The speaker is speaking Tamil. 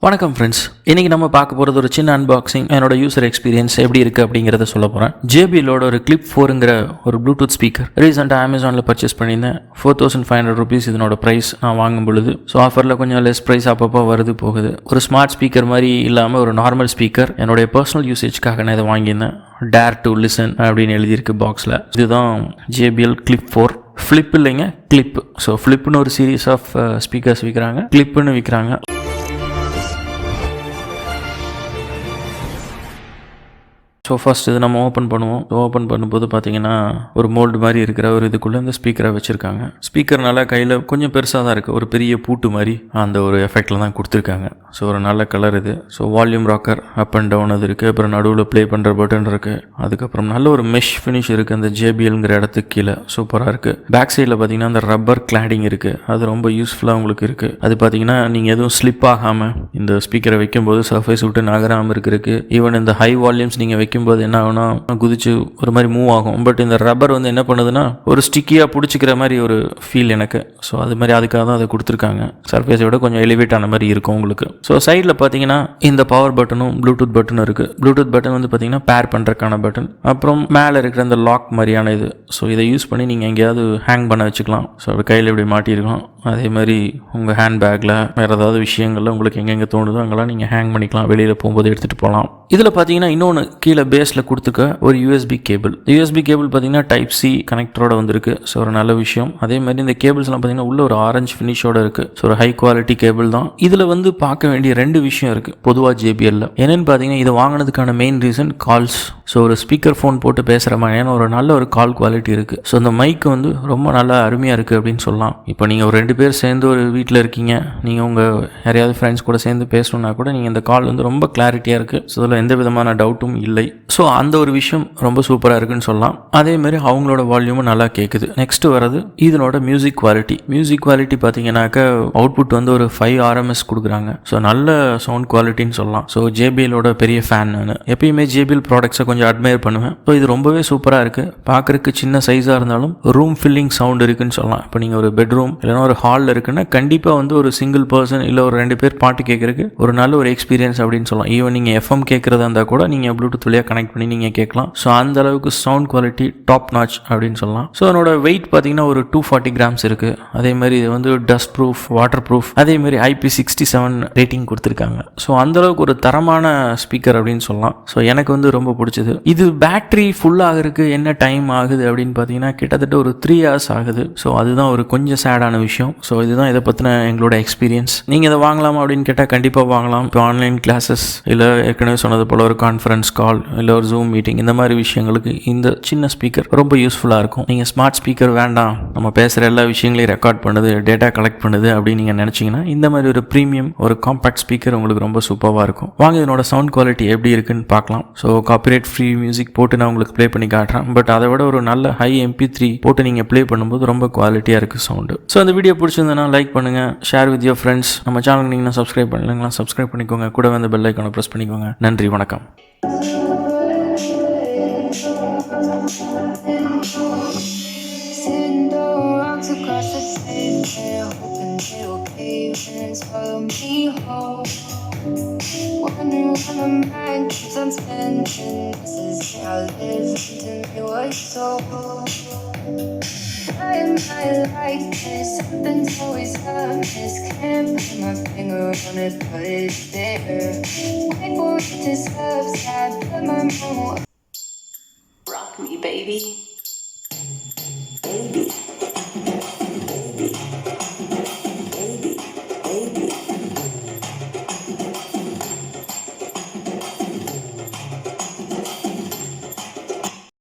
வணக்கம் ஃப்ரெண்ட்ஸ், இன்றைக்கி நம்ம பார்க்க போகிறது ஒரு சின்ன அன்பாக்சிங். என்னோட யூசர் எக்ஸ்பீரியன்ஸ் எப்படி இருக்குது அப்படிங்கிறத சொல்ல போகிறேன். JBLோட ஒரு CLIP4ங்கிற ஒரு ப்ளூடூத் ஸ்பீக்கர் ரீசெண்டாக அமேசானில் பர்ச்சேஸ் பண்ணியிருந்தேன். 4500 rupees இதனோட ப்ரைஸ் நான் வாங்கும் பொழுது. ஸோ ஆஃபரில் கொஞ்சம் லெஸ் ப்ரைஸ் அப்பப்போ வருது போகுது. ஒரு ஸ்மார்ட் ஸ்பீக்கர் மாதிரி இல்லாமல் ஒரு நார்மல் ஸ்பீக்கர் என்னுடைய பர்சனல் யூசேஜ்க்காக நான் இதை வாங்கியிருந்தேன். டேர் டு லிசன் அப்படின்னு எழுதியிருக்கு பாக்ஸில். இதுதான் JBL CLIP4. ஃப்ளிப் இல்லைங்க, கிளிப். ஸோ ஃப்ளிப்னு ஒரு சீரீஸ் ஆஃப் ஸ்பீக்கர்ஸ் விற்கிறாங்க, கிளிப்னு விற்கிறாங்க. ஸோ ஃபஸ்ட் இது நம்ம ஓப்பன் பண்ணுவோம். ஓப்பன் பண்ணும்போது பார்த்தீங்கன்னா ஒரு மோல்டு மாதிரி இருக்கிற ஒரு இதுக்குள்ளே இந்த ஸ்பீக்கரை வச்சுருக்காங்க. ஸ்பீக்கர் நல்லா கையில் கொஞ்சம் பெருசாக தான் இருக்குது, ஒரு பெரிய பூட்டு மாதிரி அந்த ஒரு எஃபெக்டில் தான் கொடுத்துருக்காங்க. ஸோ ஒரு நல்ல கலர் இது. So volume rocker up and down அது இருக்குது. அப்புறம் நடுவில் ப்ளே பண்ணுற பட்டன் இருக்குது. அதுக்கப்புறம் நல்ல ஒரு மெஷ் ஃபினிஷ் இருக்குது அந்த JBLங்கிற இடத்துக்கு கீழே. சூப்பராக இருக்குது. பேக் சைடில் பார்த்தீங்கன்னா அந்த ரப்பர் கிளாடிங் இருக்குது, அது ரொம்ப யூஸ்ஃபுல்லாக உங்களுக்கு இருக்குது. அது பார்த்தீங்கன்னா நீங்கள் எதுவும் ஸ்லிப் ஆகாமல் இந்த ஸ்பீக்கரை வைக்கும்போது சர்ஃபேஸ் விட்டு நகராமல் இருக்கிறதுக்கு. ஈவன் இந்த ஹை வால்யூம்ஸ் நீங்கள் வைக்கும்போது என்ன ஆகும்னா குதிச்சு ஒரு மாதிரி மூவ் ஆகும். பட் இந்த ரப்பர் வந்து என்ன பண்ணுதுன்னா ஒரு ஸ்டிக்கியாக பிடிச்சிக்கிற மாதிரி ஒரு ஃபீல் எனக்கு. ஸோ அது மாதிரி அதுக்காக தான் அதை கொடுத்துருக்காங்க. சர்ஃபேஸை விட கொஞ்சம் எலிவேட் ஆன மாதிரி இருக்கும் உங்களுக்கு. ஸோ சைடில் பார்த்தீங்கன்னா இந்த பவர் பட்டனும் ப்ளூடூத் பட்டனும் இருக்குது. ப்ளூடூத் பட்டன் வந்து பார்த்தீங்கன்னா பேர் பண்ணுறதுக்கான பட்டன். அப்புறம் மேலே இருக்கிற இந்த லாக் மாதிரியான இது. ஸோ இதை யூஸ் பண்ணி நீங்கள் எங்கேயாவது ஹேங் பண்ண வச்சுக்கலாம். ஸோ அப்படி கையில் இப்படி மாட்டியிருக்கோம். அதே மாதிரி உங்கள் ஹேண்ட் பேக்கில் வேறு ஏதாவது விஷயங்களில் உங்களுக்கு எங்கெங்கே தோணுதோ அங்கெல்லாம் நீங்கள் ஹேங் பண்ணிக்கலாம், வெளியில் போகும்போது எடுத்துகிட்டு போகலாம். இதில் பார்த்தீங்கன்னா இன்னொன்று கீழே பேஸில் கொடுத்துக்க ஒரு USB கேபிள். USB கேபிள் பார்த்தீங்கன்னா டைப் C கனெக்டரோட வந்திருக்கு. ஸோ ஒரு நல்ல விஷயம். அதே மாதிரி இந்த கேபிள்ஸ்லாம் பார்த்தீங்கன்னா உள்ள ஒரு ஆரஞ்சு ஃபினிஷோட இருக்குது. ஸோ ஒரு ஹை குவாலிட்டி கேபிள் தான். இதில் வந்து பார்க்க வேண்டிய ரெண்டு விஷயம் இருக்குது பொதுவாக JBLல. என்னென்னு பார்த்தீங்கன்னா இதை வாங்கினதுக்கான மெயின் ரீசன் கால்ஸ். ஸோ ஒரு ஸ்பீக்கர் ஃபோன் போட்டு பேசுகிற மாதிரியான ஒரு நல்ல ஒரு கால் குவாலிட்டி இருக்குது. ஸோ இந்த மைக் வந்து ரொம்ப நல்லா அருமையாக இருக்குது அப்படின்னு சொல்லலாம். இப்போ நீங்கள் ஒரு 2 பேர் சேர்ந்து ஒரு வீட்டில் இருக்கீங்க, நீங்கள் உங்கள் யாரையாவது ஃப்ரெண்ட்ஸ் கூட சேர்ந்து பேசணுன்னா கூட நீங்கள் இந்த கால் வந்து ரொம்ப கிளாரிட்டியாக இருக்குது. ஸோ இதில் எந்த விதமான டவுட்டும் இல்லை. ஸோ அந்த ஒரு விஷயம் ரொம்ப சூப்பராக இருக்குன்னு சொல்லலாம். அதேமாதிரி அவங்களோட வால்யூமும் நல்லா கேட்குது. நெக்ஸ்ட்டு வர்றது இதனோட மியூசிக் குவாலிட்டி. மியூசிக் குவாலிட்டி பார்த்தீங்கன்னாக்க அவுட்புட் வந்து ஒரு 5 RMS கொடுக்குறாங்க. ஸோ நல்ல சவுண்ட் குவாலிட்டின்னு சொல்லலாம். ஸோ JBLோட பெரிய ஃபேன் நான். எப்பயுமே JBL ப்ராடக்ட்ஸை கொஞ்சம் அட்மையர் பண்ணுவேன். ஸோ இது ரொம்பவே சூப்பராக இருக்குது. பார்க்குறதுக்கு சின்ன சைஸாக இருந்தாலும் ரூம் ஃபில்லிங் சவுண்ட் இருக்குன்னு சொல்லலாம். இப்போ நீங்கள் ஒரு பெட்ரூம் இல்லைனா ஒரு ஹாலில் இருக்குன்னா கண்டிப்பாக வந்து ஒரு சிங்கிள் பர்சன் இல்லை ஒரு 2 பேர் பாட்டு கேட்குறதுக்கு ஒரு நல்ல ஒரு எக்ஸ்பீரியன்ஸ் அப்படின்னு சொல்லலாம். ஈவன் நீங்கள் FM கேட்குறதா இருந்தால் கூட நீங்கள் ப்ளூடூத் வழியாக கனெக்ட் பண்ணி நீங்கள் கேட்கலாம். ஸோ அந்த அளவுக்கு சவுண்ட் குவாலிட்டி டாப் நாச் அப்படின்னு சொல்லலாம். ஸோ அதனோட வெயிட் பார்த்தீங்கன்னா ஒரு 240 grams இருக்குது. அதே மாதிரி இது வந்து டஸ்ட் ப்ரூஃப், வாட்டர் ப்ரூஃப், அதே மாதிரி IP67 ரேட்டிங் கொடுத்துருக்காங்க. ஸோ அந்தளவுக்கு ஒரு தரமான ஸ்பீக்கர் அப்படின்னு சொல்லலாம். ஸோ எனக்கு வந்து ரொம்ப பிடிச்சது. இது பேட்டரி ஃபுல் ஆகிறதுக்கு என்ன டைம் ஆகுது அப்படின்னு பார்த்தீங்கன்னா கிட்டத்தட்ட ஒரு 3 hours ஆகுது. ஸோ அதுதான் ஒரு கொஞ்சம் சேடான விஷயம். ஸோ இதுதான் இதை பற்றின எங்களோட எக்ஸ்பீரியன்ஸ். நீங்கள் இதை வாங்கலாமா அப்படின்னு கேட்டால் கண்டிப்பாக வாங்கலாம். இப்போ ஆன்லைன் கிளாஸஸ் இல்லை ஏற்கனவே சொன்னது போல் ஒரு கான்ஃபரன்ஸ் கால் இல்லை ஒரு ஜூம் மீட்டிங் இந்த மாதிரி விஷயங்களுக்கு இந்த சின்ன ஸ்பீக்கர் ரொம்ப யூஸ்ஃபுல்லாக இருக்கும். நீங்கள் ஸ்மார்ட் ஸ்பீக்கர் வேண்டாம், நம்ம பேசுகிற எல்லா விஷயங்களையும் ரெக்கார்ட் பண்ணுது, டேட்டா கலெக்ட் பண்ணுது அப்படின்னு நீங்கள் நினச்சிங்கன்னா இந்த மாதிரி ஒரு ப்ரீமியம் ஒரு காம்பேக்ட் ஸ்பீக்கர் உங்களுக்கு ரொம்ப சூப்பராக இருக்கும். வாங்க இதனோட சவுண்ட் குவாலிட்டி எப்படி இருக்குன்னு பார்க்கலாம். ஸோ காப்பிரைட் ஃப்ரீ மியூசிக் போட்டு நான் உங்களுக்கு ப்ளே பண்ணி காட்டுறேன். பட் அதை விட ஒரு நல்ல ஹை MP3 போட்டு நீங்கள் ப்ளே பண்ணும்போது ரொம்ப குவாலிட்டியாக இருக்குது சவுண்டு. ஸோ அந்த வீடியோ பிடிச்சிருந்தனா லைக் பண்ணுங்கள், ஷேர் வித் யோர் ஃப்ரெண்ட்ஸ். நம்ம சேனலுக்கு நீங்கள் சப்ஸ்கிரைப் பண்ணலைங்களா, சப்ஸ்கிரைப் பண்ணிக்கோங்க. கூட வந்து பெல் ஐக்கானை ப்ரெஸ் பண்ணிக்கோங்க. நன்றி, வணக்கம். Sitting rocks across the table, hoping they will cave and swallow me whole. Wondering where my mind keeps on spinning. This is how I live until it was so. Why am I like this? Something's always amiss. Can't put my finger on it, but it's there. Wait for it to subside, but my mom. Rock me, baby. Baby.